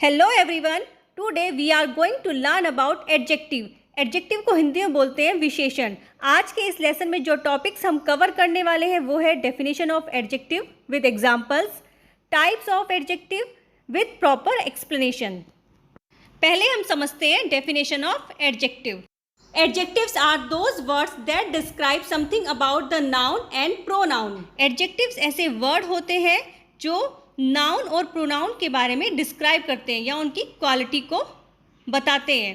Hello everyone, today we are going to learn about adjective. Adjective को हिंदी में बोलते हैं विशेषण। आज के इस लेसन में जो टॉपिक्स हम कवर करने वाले हैं वो है definition of adjective with examples, types of adjective with proper explanation. पहले हम समझते हैं definition of adjective. Adjectives are those words that describe something about the noun and pronoun. Adjectives ऐसे word होते हैं जो noun और pronoun के बारे में describe करते हैं या उनकी quality को बताते हैं।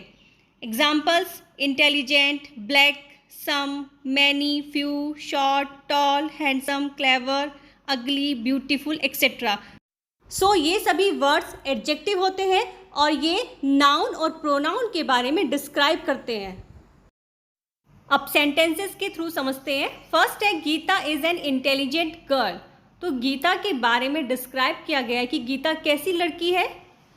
Examples: intelligent, black, some, many, few, short, tall, handsome, clever, ugly, beautiful, etc. So ये सभी words adjective होते हैं और ये noun और pronoun के बारे में describe करते हैं। अब सेंटेंसेस के थ्रू समझते हैं। फर्स्ट है Geeta is an intelligent girl. तो गीता के बारे में डिस्क्राइब किया गया है कि गीता कैसी लड़की है,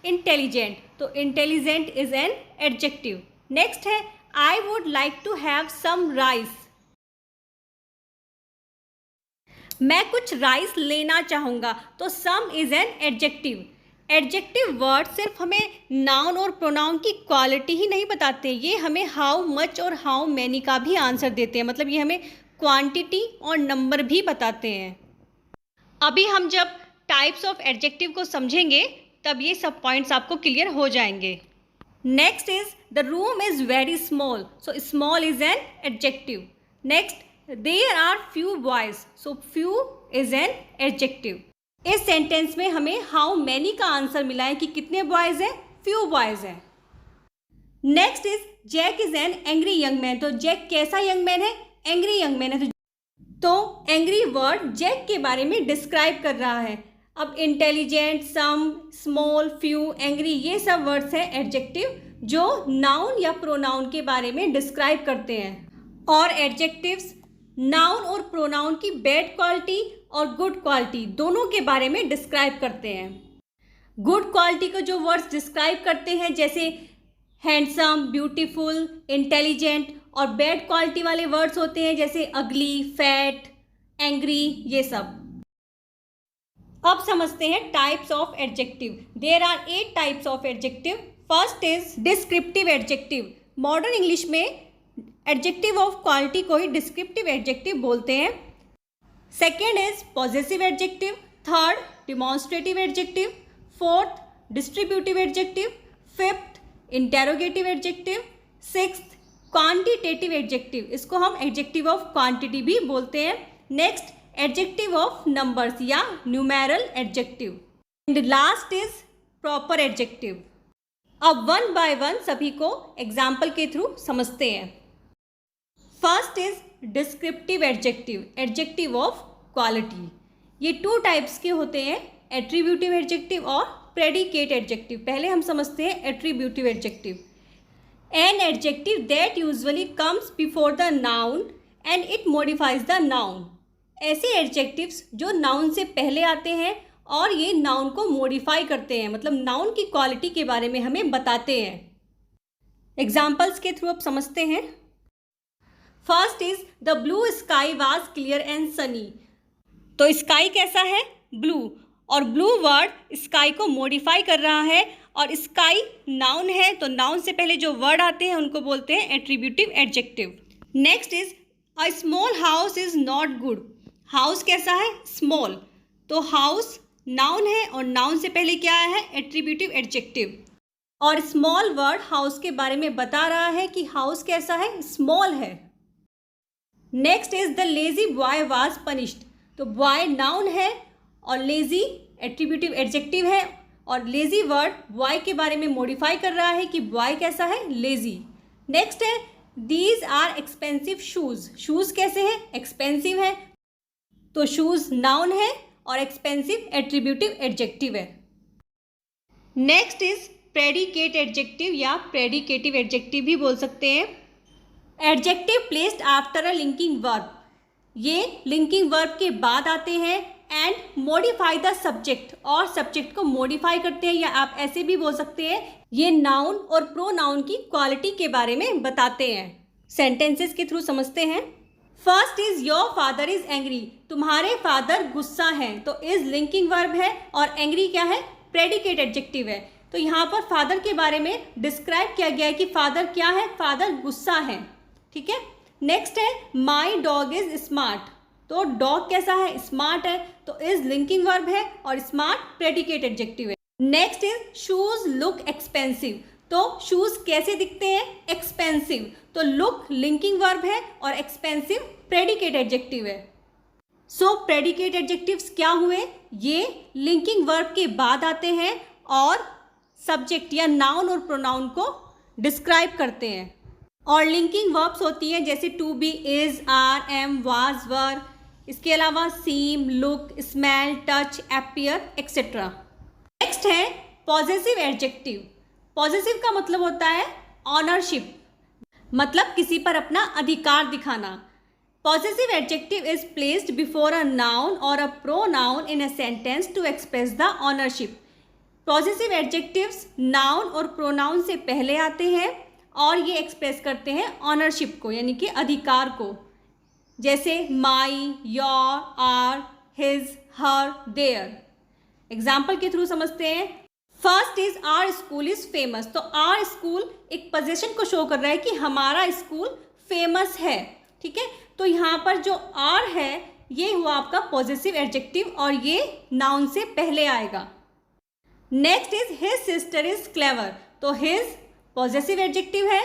इंटेलिजेंट। तो intelligent is an adjective. Next है I would like to have some rice. मैं कुछ राइस लेना चाहूँगा। तो some is an adjective. Adjective word सिर्फ हमें नाउन और प्रोनाउन की क्वालिटी ही नहीं बताते, ये हमें हाउ मच और हाउ मैनी का भी आंसर देते हैं। मतलब ये हमें क्वांटिटी और नंबर भी बताते हैं। अभी हम जब टाइप्स ऑफ एडजेक्टिव को समझेंगे तब ये सब पॉइंट्स आपको क्लियर हो जाएंगे। Next is the room is very small. So small is an adjective. Next there are few boys. So few is an adjective. इस सेंटेंस में हमें हाउ मैनी का आंसर मिला है कि कितने बॉयज हैं, फ्यू बॉयज हैं। Next is Jack is an angry young man. तो जैक कैसा यंग मैन है, एंग्री यंग मैन है। तो एंग्री वर्ड जैक के बारे में डिस्क्राइब कर रहा है। अब इंटेलिजेंट, सम, स्मॉल, फ्यू, एंग्री ये सब वर्ड्स हैं एडजेक्टिव जो नाउन या प्रोनाउन के बारे में डिस्क्राइब करते हैं। और एडजेक्टिव्स नाउन और प्रोनाउन की बैड क्वालिटी और गुड क्वालिटी दोनों के बारे में डिस्क्राइब करते हैं। गुड क्वालिटी को जो वर्ड्स डिस्क्राइब करते हैं जैसे हैंडसम, ब्यूटीफुल, इंटेलिजेंट, और बैड क्वालिटी वाले वर्ड्स होते हैं जैसे अगली, फैट, एंग्री, ये सब। अब समझते हैं types of adjective. There are 8 types of adjective. First is descriptive adjective. Modern English में एडजेक्टिव ऑफ क्वालिटी को ही डिस्क्रिप्टिव एडजेक्टिव बोलते हैं। Second is possessive adjective. Third demonstrative adjective. Fourth distributive adjective. Fifth interrogative adjective. Sixth quantitative adjective. इसको हम adjective of quantity भी बोलते हैं। नेक्स्ट एडजेक्टिव ऑफ नंबर्स या numeral adjective. And last is proper adjective. अब one by one सभी को example के थ्रू समझते हैं। First is descriptive adjective, adjective of quality. ये 2 टाइप्स के होते हैं, एट्रीब्यूटिव एडजेक्टिव और प्रेडिकेट एडजेक्टिव। पहले हम समझते हैं attributive adjective. An adjective that usually comes before the noun and it modifies the noun. ऐसे एडजेक्टिव्स जो नाउन से पहले आते हैं और ये नाउन को मॉडिफाई करते हैं, मतलब नाउन की क्वालिटी के बारे में हमें बताते हैं। एग्जाम्पल्स के थ्रू अब समझते हैं। First is the blue sky was clear and Sunny. तो स्काई कैसा है, ब्लू, और ब्लू वर्ड स्काई को मॉडिफाई कर रहा है। और स्काई नाउन है तो नाउन से पहले जो वर्ड आते हैं उनको बोलते हैं attributive adjective. Next is a small house is not good. House कैसा है, स्मॉल, तो हाउस नाउन है और नाउन से पहले क्या आया है, एट्रीब्यूटिव एडजेक्टिव। और स्मॉल वर्ड हाउस के बारे में बता रहा है कि हाउस कैसा है, स्मॉल है। Next is the lazy boy was punished. तो बॉय नाउन है और लेजी एट्रीब्यूटिव एडजेक्टिव है, और लेजी वर्ड बॉय के बारे में मॉडिफाई कर रहा है कि बॉय कैसा है, लेजी। नेक्स्ट है these are expensive shoes. Shoes कैसे हैं, एक्सपेंसिव है, तो शूज नाउन है और एक्सपेंसिव एट्रीब्यूटिव एडजेक्टिव है। नेक्स्ट इज प्रेडिकेट एडजेक्टिव या प्रेडिकेटिव एडजेक्टिव भी बोल सकते हैं। Adjective placed after a linking verb. ये लिंकिंग वर्ब के बाद आते हैं एंड मॉडिफाई द सब्जेक्ट, और सब्जेक्ट को मॉडिफाई करते हैं, या आप ऐसे भी बोल सकते हैं ये नाउन और प्रोनाउन की क्वालिटी के बारे में बताते हैं। सेंटेंसेस के थ्रू समझते हैं। First is your father is angry. तुम्हारे फादर गुस्सा हैं, तो इज लिंकिंग वर्ब है और एंग्री क्या है, प्रेडिकेट एडजेक्टिव है। तो यहाँ पर फादर के बारे में डिस्क्राइब किया गया है कि फादर क्या है, फादर गुस्सा है, ठीक है। नेक्स्ट है माई डॉग इज स्मार्ट, तो डॉग कैसा है, स्मार्ट है, तो इज लिंकिंग वर्ब है और स्मार्ट प्रेडिकेट एडजेक्टिव है। Next is shoes look expensive, तो शूज कैसे दिखते हैं, एक्सपेंसिव, तो लुक लिंकिंग वर्ब है और एक्सपेंसिव प्रेडिकेट एडजेक्टिव है। सो प्रेडिकेट एडजेक्टिव्स क्या हुए, ये लिंकिंग वर्ब के बाद आते हैं और सब्जेक्ट या नाउन और प्रोनाउन को डिस्क्राइब करते हैं। और लिंकिंग वर्ब्स होती हैं जैसे to be, is, are, am, was, were, इसके अलावा seem, look, smell, touch, appear etcetera. Next है पॉजेसिव एडजेक्टिव। पॉजेसिव का मतलब होता है ऑनरशिप, मतलब किसी पर अपना अधिकार दिखाना। Possessive adjective is placed before a noun और a pronoun in a sentence to express the ownership. Possessive adjectives noun और प्रोनाउन से पहले आते हैं और ये एक्सप्रेस करते हैं ऑनरशिप को, यानी कि अधिकार को, जैसे my, your, our, his, her, their. Example के थ्रू समझते हैं। First is our school is famous, तो आर स्कूल एक पोजीशन को शो कर रहा है कि हमारा स्कूल फेमस है, ठीक है। तो यहाँ पर जो आर है ये हुआ आपका पॉजेसिव एडजेक्टिव और ये नाउन से पहले आएगा। Next is his sister is clever, तो हिज पॉजेसिव एडजेक्टिव है,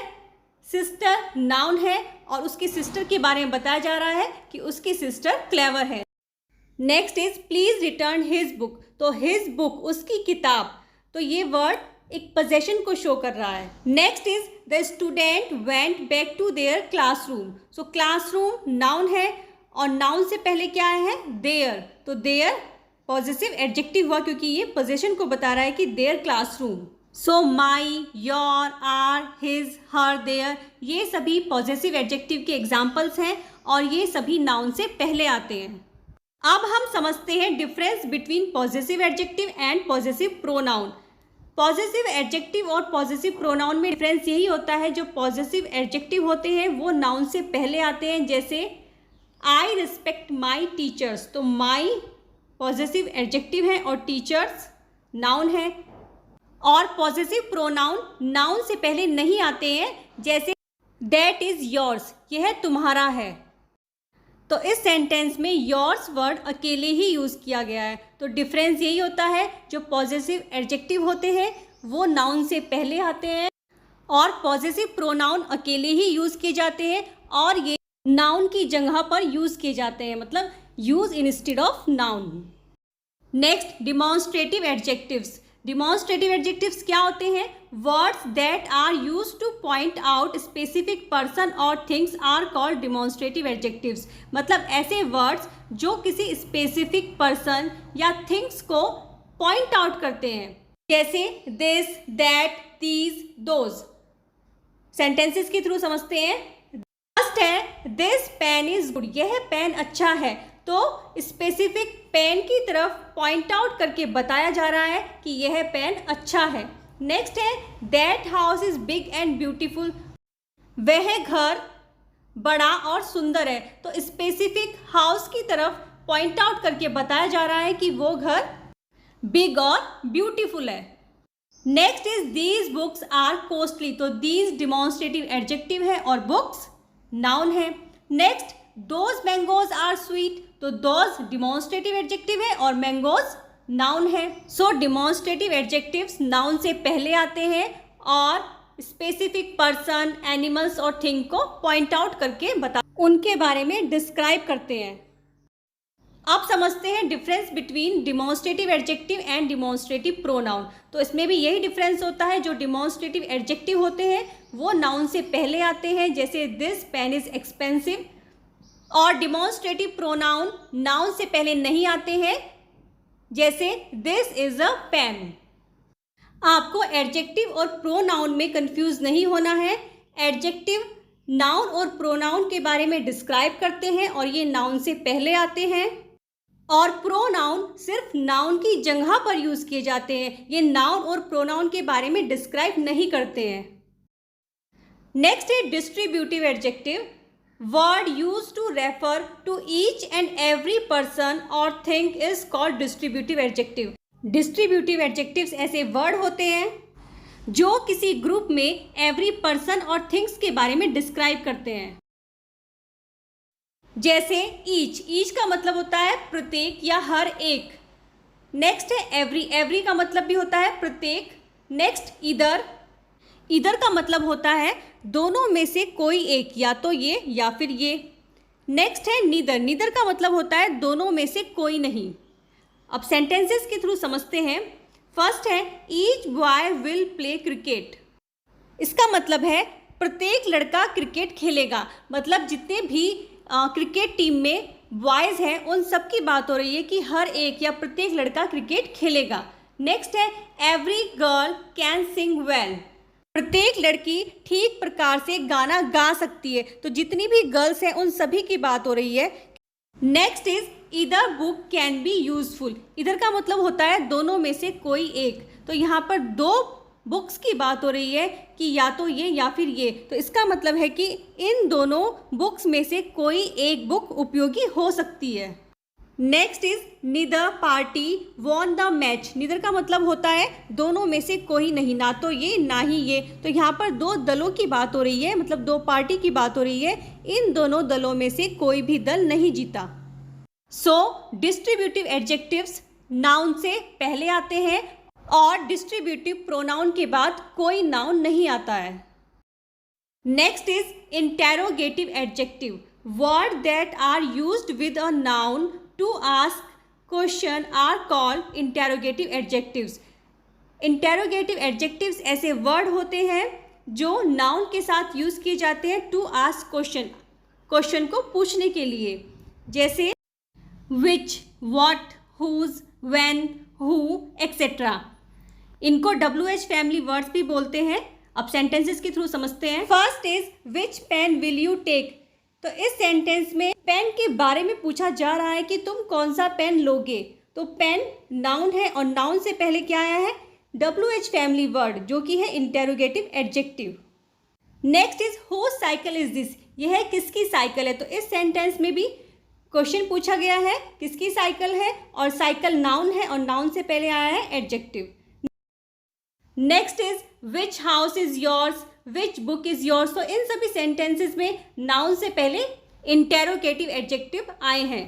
सिस्टर नाउन है और उसकी सिस्टर के बारे में बताया जा रहा है कि उसकी सिस्टर क्लेवर है। Next is please return his book, तो हिज बुक उसकी किताब, तो ये वर्ड एक पोजेशन को शो कर रहा है। Next is the student went back to their classroom, so classroom noun है और नाउन से पहले क्या है, देयर, तो देयर पॉजेसिव एडजेक्टिव हुआ क्योंकि ये पोजेशन को बता रहा है कि their classroom. So my, your, our, his, her, their, ये सभी पॉजेसिव एडजेक्टिव के एग्जाम्पल्स हैं और ये सभी नाउन से पहले आते हैं। अब हम समझते हैं difference between possessive adjective and possessive pronoun. Possessive adjective और पॉजेसिव प्रोनाउन में डिफरेंस यही होता है, जो पॉजेसिव एडजेक्टिव होते हैं वो नाउन से पहले आते हैं, जैसे आई रिस्पेक्ट माई टीचर्स, तो माई पॉजेसिव एडजेक्टिव है और टीचर्स नाउन है। और पॉजेसिव प्रोनाउन नाउन से पहले नहीं आते हैं, जैसे दैट इज योर्स, यह तुम्हारा है, तो इस सेंटेंस में योर्स वर्ड अकेले ही यूज़ किया गया है। तो डिफरेंस यही होता है, जो पॉजेसिव एडजेक्टिव होते हैं वो नाउन से पहले आते हैं और पॉजेसिव प्रोनाउन अकेले ही यूज़ किए जाते हैं और ये नाउन की जगह पर यूज़ किए जाते हैं, मतलब use instead of noun. Next demonstrative adjectives. Demonstrative adjectives क्या होते हैं, words that are use to point out specific person और things are called demonstrative adjectives, मतलब ऐसे वर्ड्स जो किसी स्पेसिफिक पर्सन या थिंग्स को पॉइंट आउट करते हैं, जैसे this, that, these, those. Sentences के थ्रू समझते हैं। फर्स्ट है दिस पेन इज गुड, यह पेन अच्छा है, तो स्पेसिफिक पेन की तरफ पॉइंट आउट करके बताया जा रहा है कि यह पेन अच्छा है। नेक्स्ट है that house is big and beautiful, वह घर बड़ा और सुंदर है, तो स्पेसिफिक हाउस की तरफ पॉइंट आउट करके बताया जा रहा है कि वो घर बिग और ब्यूटीफुल है। Next is these books are costly, तो दीज डिमॉन्स्ट्रेटिव एडजेक्टिव है और बुक्स नाउन है। Next those mangoes are sweet, तो दोज डिमॉन्स्ट्रेटिव एडजेक्टिव है और मैंगोज नाउन है। सो डिमॉन्स्ट्रेटिव एडजेक्टिव्स नाउन से पहले आते हैं और स्पेसिफिक पर्सन, एनिमल्स और थिंग को पॉइंट आउट करके उनके बारे में डिस्क्राइब करते हैं। अब समझते हैं difference between demonstrative adjective and demonstrative pronoun. तो इसमें भी यही डिफरेंस होता है, जो डिमॉन्स्ट्रेटिव एडजेक्टिव होते हैं वो नाउन से पहले आते हैं, जैसे दिस पेन इज एक्सपेंसिव, और डिमॉन्स्ट्रेटिव प्रोनाउन नाउन से पहले नहीं आते हैं, जैसे दिस इज अ पेन। आपको एडजेक्टिव और प्रोनाउन में कंफ्यूज नहीं होना है। एडजेक्टिव नाउन और प्रोनाउन के बारे में डिस्क्राइब करते हैं और ये नाउन से पहले आते हैं, और प्रोनाउन सिर्फ नाउन की जगह पर यूज किए जाते हैं, ये नाउन और प्रोनाउन के बारे में डिस्क्राइब नहीं करते हैं। नेक्स्ट है distributive adjective, word use to refer to each and every person और thing is called distributive adjective. Distributive adjectives ऐसे वर्ड होते हैं जो किसी ग्रुप में एवरी पर्सन और थिंग्स के बारे में डिस्क्राइब करते हैं। जैसे ईच का मतलब होता है प्रत्येक या हर एक। नेक्स्ट है एवरी का मतलब भी होता है प्रत्येक। नेक्स्ट ईदर का मतलब होता है दोनों में से कोई एक, या तो ये या फिर ये। नेक्स्ट है नीदर का मतलब होता है दोनों में से कोई नहीं। अब सेंटेंसेस के थ्रू समझते हैं। फर्स्ट है each boy will play cricket. इसका मतलब है प्रत्येक लड़का क्रिकेट खेलेगा, मतलब जितने भी क्रिकेट टीम में बॉयज़ हैं उन सब की बात हो रही है कि हर एक या प्रत्येक लड़का क्रिकेट खेलेगा। नेक्स्ट है every girl can sing well. प्रत्येक लड़की ठीक प्रकार से गाना गा सकती है, तो जितनी भी गर्ल्स हैं उन सभी की बात हो रही है। Next is either book can be useful. इधर का मतलब होता है दोनों में से कोई एक, तो यहाँ पर दो बुक्स की बात हो रही है कि या तो ये या फिर ये, तो इसका मतलब है कि इन दोनों बुक्स में से कोई एक बुक उपयोगी हो सकती है। Next is neither party won the match. Neither का मतलब होता है दोनों में से कोई नहीं, ना तो ये ना ही ये, तो यहाँ पर दो दलों की बात हो रही है, मतलब दो पार्टी की बात हो रही है। इन दोनों दलों में से कोई भी दल नहीं जीता। सो डिस्ट्रीब्यूटिव एडजेक्टिव्स नाउन से पहले आते हैं और डिस्ट्रीब्यूटिव प्रोनाउन के बाद कोई नाउन नहीं आता है। Next is interrogative adjective. Word that are used with a noun to ask question are called interrogative adjectives. Interrogative adjectives ऐसे वर्ड होते हैं जो नाउन के साथ यूज़ किए जाते हैं टू आस्क क्वेश्चन को पूछने के लिए। जैसे which, what, whose, when, who, etc. इनको WH फैमिली वर्ड्स भी बोलते हैं। अब सेंटेंसेस के थ्रू समझते हैं। First is which pen will you take। तो इस सेंटेंस में पेन के बारे में पूछा जा रहा है कि तुम कौन सा पेन लोगे। तो पेन नाउन है और नाउन से पहले क्या आया है, WH फैमिली वर्ड, जो कि है interrogative adjective. Next is whose cycle is this. यह है किसकी साइकिल है, तो इस सेंटेंस में भी क्वेश्चन पूछा गया है किसकी साइकिल है, और साइकिल नाउन है और नाउन से पहले आया है adjective. Next is which house is yours, which book is yours. तो इन सभी सेंटेंसेस में नाउन से पहले इंटेरोगेटिव एडजेक्टिव आए हैं।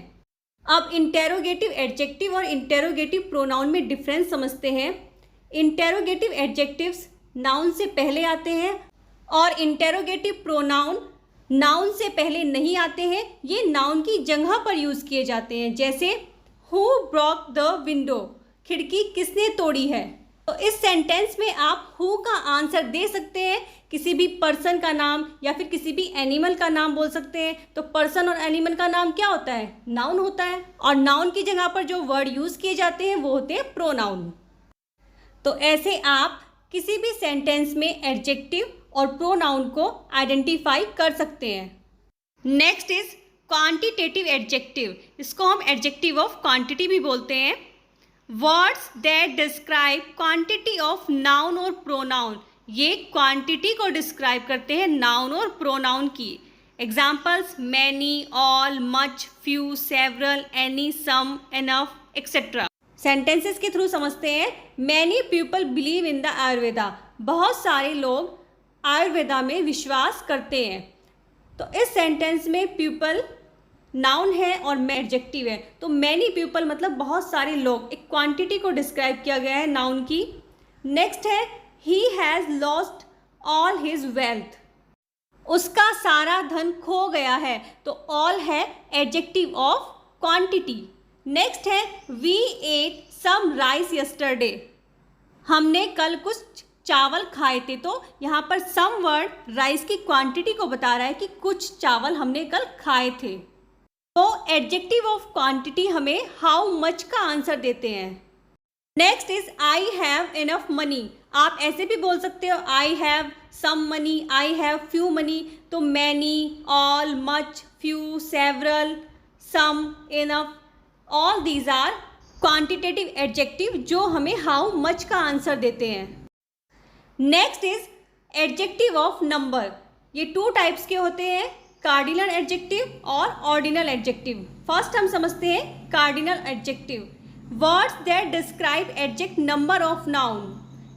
अब इंटेरोगेटिव एडजेक्टिव और इंटेरोगेटिव प्रोनाउन में डिफरेंस समझते हैं। इंटेरोगेटिव एडजेक्टिव्स नाउन से पहले आते हैं और इंटेरोगेटिव प्रोनाउन नाउन से पहले नहीं आते हैं, ये नाउन की जगह पर यूज़ किए जाते हैं। जैसे हु ब्रोक द विंडो, खिड़की किसने तोड़ी है। तो इस सेंटेंस में आप हु का आंसर दे सकते हैं, किसी भी पर्सन का नाम या फिर किसी भी एनिमल का नाम बोल सकते हैं। तो पर्सन और एनिमल का नाम क्या होता है, नाउन होता है, और नाउन की जगह पर जो वर्ड यूज़ किए जाते हैं वो होते हैं प्रोनाउन। तो ऐसे आप किसी भी सेंटेंस में एडजेक्टिव और प्रोनाउन को आइडेंटिफाई कर सकते हैं। Next is quantitative adjective. इसको हम एडजेक्टिव ऑफ क्वांटिटी भी बोलते हैं। Words that describe quantity of noun और प्रोनाउन, ये क्वांटिटी को डिस्क्राइब करते हैं नाउन और प्रोनाउन की। Examples many, all, much, few, several, any, some, enough, etcetera. Sentences के थ्रू समझते हैं। Many people believe in the Ayurveda. बहुत सारे लोग आयुर्वेदा में विश्वास करते हैं। तो इस सेंटेंस में पीपल नाउन है और एडजेक्टिव है। तो मैनी पीपल मतलब बहुत सारे लोग, एक क्वांटिटी को डिस्क्राइब किया गया है नाउन की। नेक्स्ट है he has lost all his wealth. उसका सारा धन खो गया है। तो ऑल है एडजेक्टिव ऑफ क्वांटिटी। नेक्स्ट है we ate some rice yesterday. हमने कल कुछ चावल खाए थे। तो यहाँ पर सम वर्ड राइस की क्वांटिटी को बता रहा है कि कुछ चावल हमने कल खाए थे। तो एडजेक्टिव ऑफ क्वांटिटी हमें हाउ मच का आंसर देते हैं। Next is I have enough money. आप ऐसे भी बोल सकते हो I have some money, I have few money. तो many, all, much, few, several, some, enough, all these are quantitative adjective जो हमें हाउ मच का आंसर देते हैं। Next is adjective of number. ये टू टाइप्स के होते हैं, कार्डिनल एडजेक्टिव और ऑर्डिनल एडजेक्टिव। फर्स्ट हम समझते हैं cardinal adjective. Words that describe exact number of noun.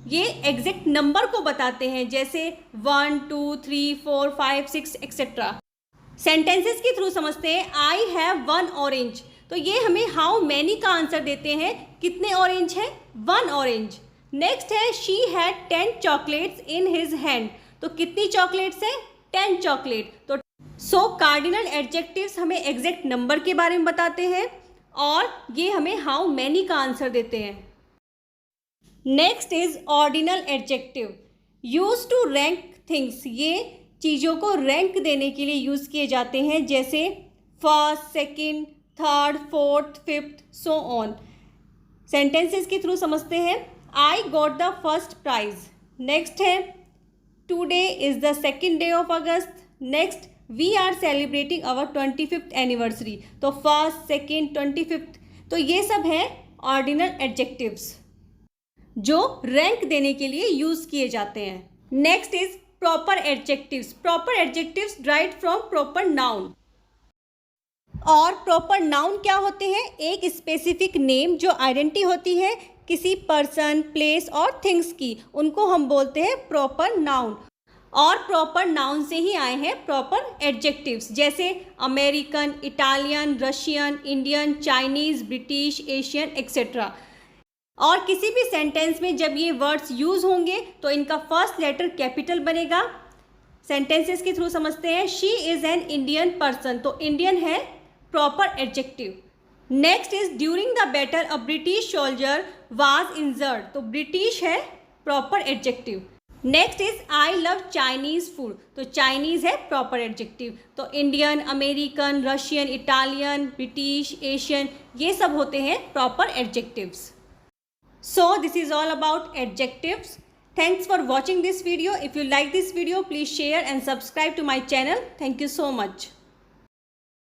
ये एग्जैक्ट नंबर को बताते हैं, जैसे 1 2 3 4 5 6 एक्सेट्रा। सेंटेंसेस के थ्रू समझते हैं। आई हैव 1 ऑरेंज, तो ये हमें हाउ मैनी का आंसर देते हैं, कितने ऑरेंज हैं, 1 ऑरेंज। नेक्स्ट है she had 10 chocolates in his hand, तो कितनी चॉकलेट्स हैं, 10 चॉकलेट। तो सो कार्डिनल एडजेक्टिव्स हमें एग्जैक्ट नंबर के बारे में बताते हैं और ये हमें हाउ मैनी का आंसर देते हैं। Next is ordinal adjective, use to rank things, ये चीज़ों को रैंक देने के लिए यूज़ किए जाते हैं, जैसे first, second, third, fourth, fifth, so on. Sentences के थ्रू समझते हैं। I got the first prize. Next है today is the second day of August. Next we are celebrating our 25th anniversary, तो फर्स्ट, सेकंड, 25th, तो ये सब हैं ordinal adjectives जो रैंक देने के लिए यूज़ किए जाते हैं। Next is proper adjectives. Proper adjectives derived from proper noun. और प्रॉपर नाउन क्या होते हैं, एक स्पेसिफिक नेम जो आइडेंटिटी होती है किसी पर्सन, प्लेस और थिंग्स की, उनको हम बोलते हैं प्रॉपर नाउन। और प्रॉपर नाउन से ही आए हैं प्रॉपर एडजेक्टिव्स, जैसे American, Italian, Russian, Indian, Chinese, British, Asian etcetera. और किसी भी सेंटेंस में जब ये वर्ड्स यूज़ होंगे तो इनका फर्स्ट लेटर कैपिटल बनेगा। सेंटेंसेस के थ्रू समझते हैं। She is an Indian person, तो इंडियन है proper adjective. Next is during the battle a British soldier was injured, तो ब्रिटिश है proper adjective. Next is I love Chinese food, तो Chinese है प्रॉपर एडजेक्टिव। तो Indian, American, Russian, Italian, British, Asian, ये सब होते हैं proper adjectives. So this is all about adjectives. Thanks for watching this video. If you like this video, please share and subscribe to my channel. Thank you so much.